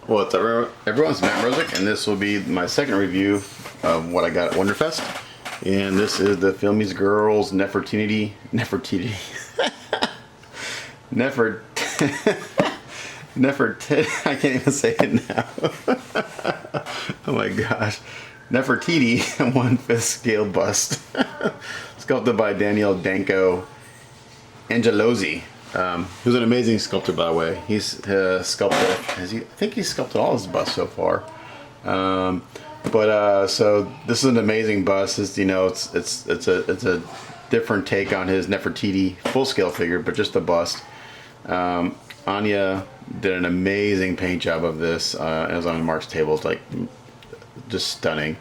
What's up, everyone's Matt Mrozek, and this will be my second review of what I got at Wonderfest. And this is the Filmy's Girls Nefertiti. I can't even say it now. Oh my gosh. Nefertiti 1/5 scale bust. Sculpted by Daniel Danko Angelozzi. Who's an amazing sculptor, by the way. He's sculpted. I think he's sculpted all his busts so far. So this is an amazing bust. It's a different take on his Nefertiti full scale figure, but just a bust. Anya did an amazing paint job of this. It was on Mark's table. It's like just stunning.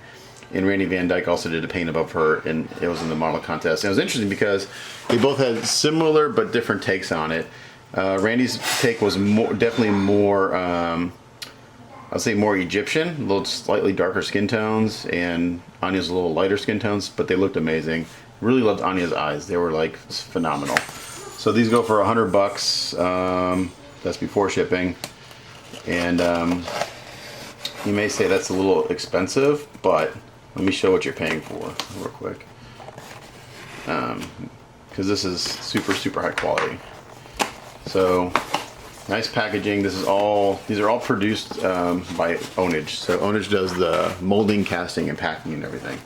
And Randy Van Dyke also did a paint above her, and it was in the model contest. And it was interesting because they both had similar but different takes on it. Randy's take was definitely more, I'd say more Egyptian, a little slightly darker skin tones, and Anya's a little lighter skin tones, but they looked amazing. Really loved Anya's eyes; they were like phenomenal. So these go for $100. That's before shipping, and you may say that's a little expensive, but let me show what you're paying for real quick, because this is super high quality. So nice packaging. These are all produced by Ownage. So Ownage does the molding, casting, and packing and everything.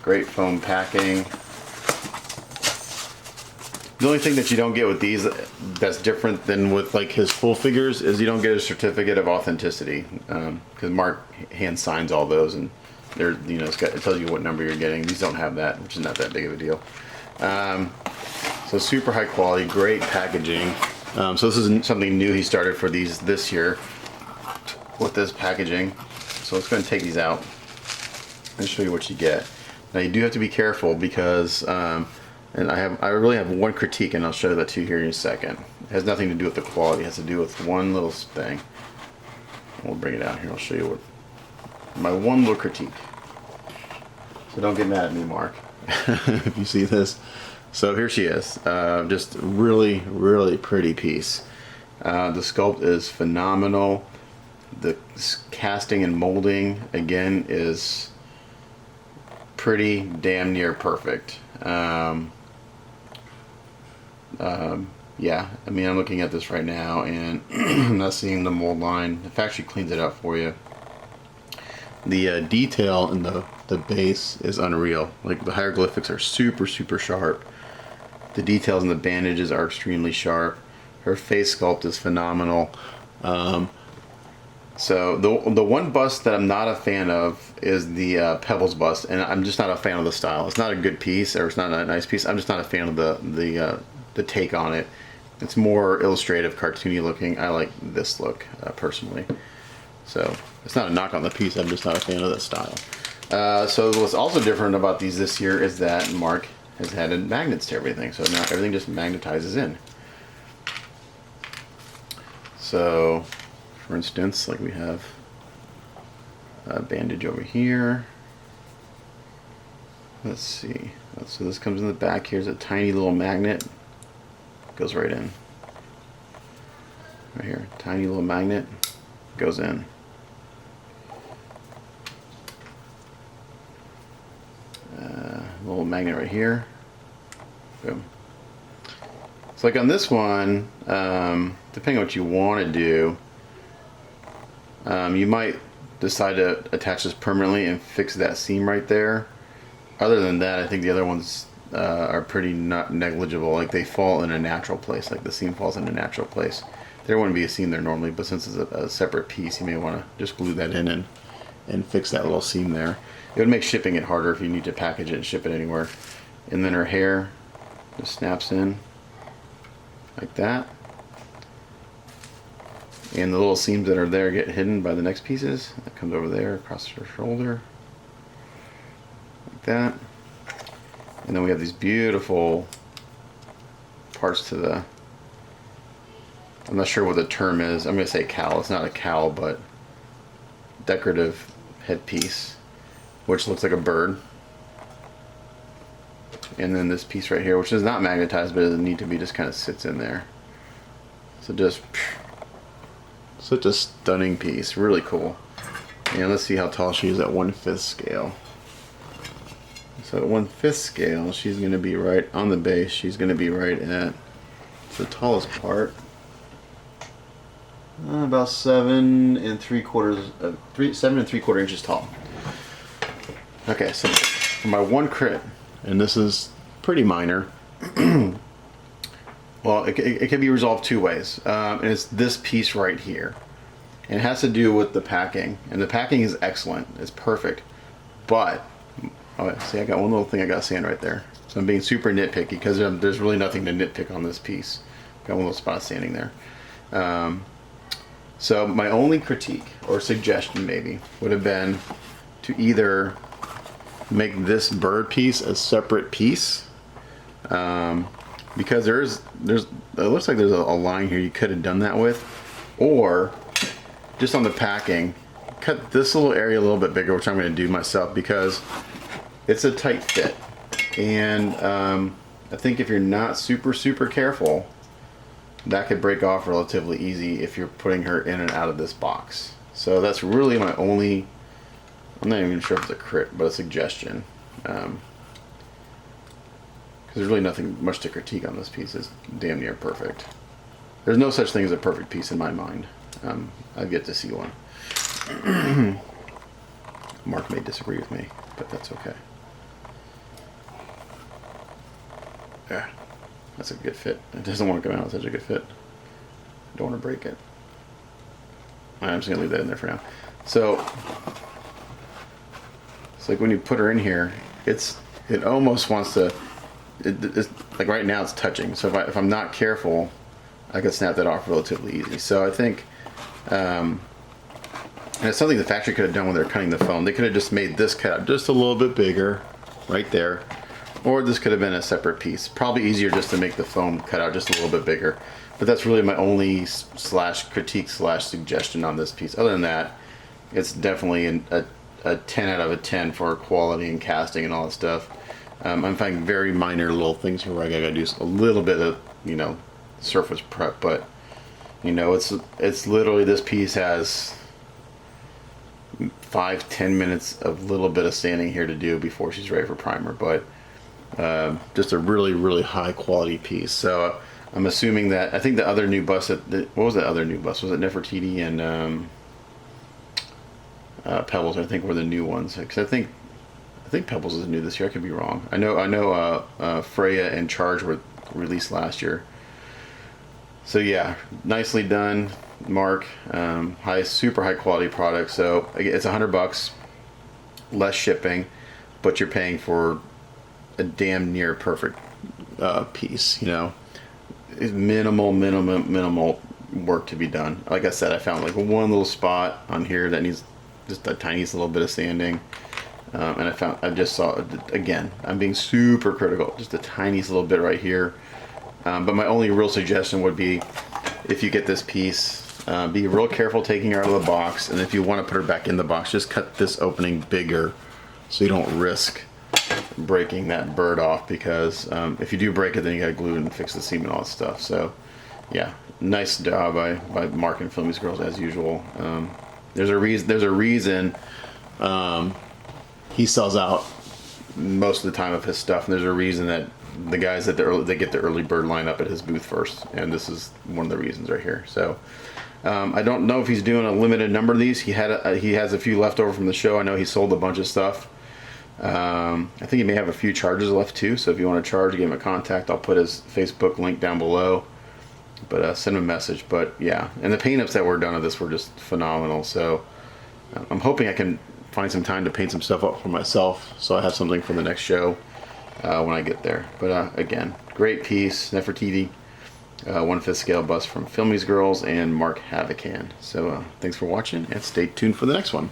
Great foam packing. The only thing that you don't get with these that's different than with like his full figures is you don't get a certificate of authenticity, because Mark hand signs all those, and they're, it tells you what number you're getting. These don't have that, which is not that big of a deal. So super high quality, great packaging. So this is something new he started for these this year with this packaging. So let's go ahead and take these out and show you what you get. Now you do have to be careful because, and I really have one critique, and I'll show that to you here in a second. It has nothing to do with the quality. It has to do with one little thing. We'll bring it out here. I'll show you what my one little critique. So don't get mad at me, Mark, if you see this. So here she is. Just really pretty piece. The sculpt is phenomenal. The casting and molding, again, is pretty damn near perfect. Yeah, I mean, I'm looking at this right now, and I'm not seeing the mold line. It actually cleans it up for you. The detail in the base is unreal. Like, the hieroglyphics are super sharp. The details in the bandages are extremely sharp. Her face sculpt is phenomenal. So the one bust that I'm not a fan of is the Pebbles bust, and I'm just not a fan of the style. It's not a good piece, or it's not a nice piece. I'm just not a fan of the take on it. It's more illustrative, cartoony looking. I like this look personally. So it's not a knock on the piece. I'm just not a fan of that style. So what's also different about these this year is that Mark has added magnets to everything. So now everything just magnetizes in. So, for instance, like we have a bandage over here. Let's see. So this comes in the back. Here's a tiny little magnet. Goes right in. Right here. Tiny little magnet. Goes in. Little magnet right here. Boom. So like on this one, depending on what you want to do, you might decide to attach this permanently and fix that seam right there. Other than that, I think the other ones are pretty not negligible. Like, they fall in a natural place. Like, the seam falls in a natural place. There wouldn't be a seam there normally, but since it's a separate piece, you may want to just glue that in and fix that little seam there. It would make shipping it harder if you need to package it and ship it anywhere. And then her hair just snaps in like that. And the little seams that are there get hidden by the next pieces. That comes over there across her shoulder. Like that. And then we have these beautiful parts to the, I'm not sure what the term is. I'm going to say cowl. It's not a cowl, but decorative headpiece, which looks like a bird. And then this piece right here, which is not magnetized, but it doesn't need to be, just kind of sits in there. So just Such a stunning piece, really cool. And let's see how tall she is at 1/5 scale. So at 1/5 scale, she's going to be right on the base. She's going to be right at the tallest part, about 7 3/4 inches tall. Okay, so for my one crit, and this is pretty minor. Well, it can be resolved two ways, and it's this piece right here. And it has to do with the packing, and the packing is excellent. It's perfect, but see, I got one little thing I got to sand right there. So I'm being super nitpicky because there's really nothing to nitpick on this piece. Got one little spot of sanding there. So my only critique or suggestion maybe would have been to either make this bird piece a separate piece, because it looks like there's a line here you could have done that with, or just on the packing, cut this little area a little bit bigger, which I'm going to do myself because it's a tight fit. And I think if you're not super careful, that could break off relatively easy if you're putting her in and out of this box. So that's really my only, I'm not even sure if it's a crit, but a suggestion. Because there's really nothing much to critique on this piece. It's damn near perfect. There's no such thing as a perfect piece in my mind. I've yet to see one. Mark may disagree with me, but that's okay. Yeah, that's a good fit. It doesn't want to come out with such a good fit. I don't want to break it. I'm just gonna leave that in there for now. So it's like when you put her in here, it almost wants to. It's like right now it's touching. So if I'm not careful, I could snap that off relatively easy. So I think, and it's something the factory could have done when they're cutting the foam. They could have just made this cut just a little bit bigger, right there. Or this could have been a separate piece. Probably easier just to make the foam cut out just a little bit bigger. But that's really my only critique / suggestion on this piece. Other than that, it's definitely a 10 out of a 10 for quality and casting and all that stuff. I'm finding very minor little things here where I gotta do a little bit of, surface prep, but it's literally, this piece has 5-10 minutes of little bit of sanding here to do before she's ready for primer. But just a really high quality piece. So I'm assuming that, I think the other new bust, what was the other new bust? Was it Nefertiti and Pebbles? I think were the new ones, because I think Pebbles is new this year. I could be wrong. I know Freya and Charge were released last year. So yeah, nicely done, Mark. Super high quality product. So it's $100, less shipping, but you're paying for a damn near perfect piece. It's minimal work to be done. Like I said, I found like one little spot on here that needs just the tiniest little bit of sanding. And I just saw, again, I'm being super critical, just the tiniest little bit right here. But my only real suggestion would be, if you get this piece, be real careful taking her out of the box, and if you want to put her back in the box, just cut this opening bigger so you don't risk breaking that bird off, because if you do break it, then you gotta glue it and fix the seam and all that stuff. So yeah, nice job by Mark and Filmy's girls as usual. There's a reason he sells out most of the time of his stuff, and there's a reason that the guys that they get the early bird line up at his booth first, and this is one of the reasons right here. So I don't know if he's doing a limited number of these. He has a few left over from the show. I know he sold a bunch of stuff. I think he may have a few charges left too, so if you want to charge, give him a contact. I'll put his Facebook link down below, but send him a message. But yeah, and the paint-ups that were done of this were just phenomenal. So I'm hoping I can find some time to paint some stuff up for myself, so I have something for the next show when I get there. But again, great piece, Nefertiti, 1/5 scale bust from Filmy's Girls and Mark Havocan. So thanks for watching, and stay tuned for the next one.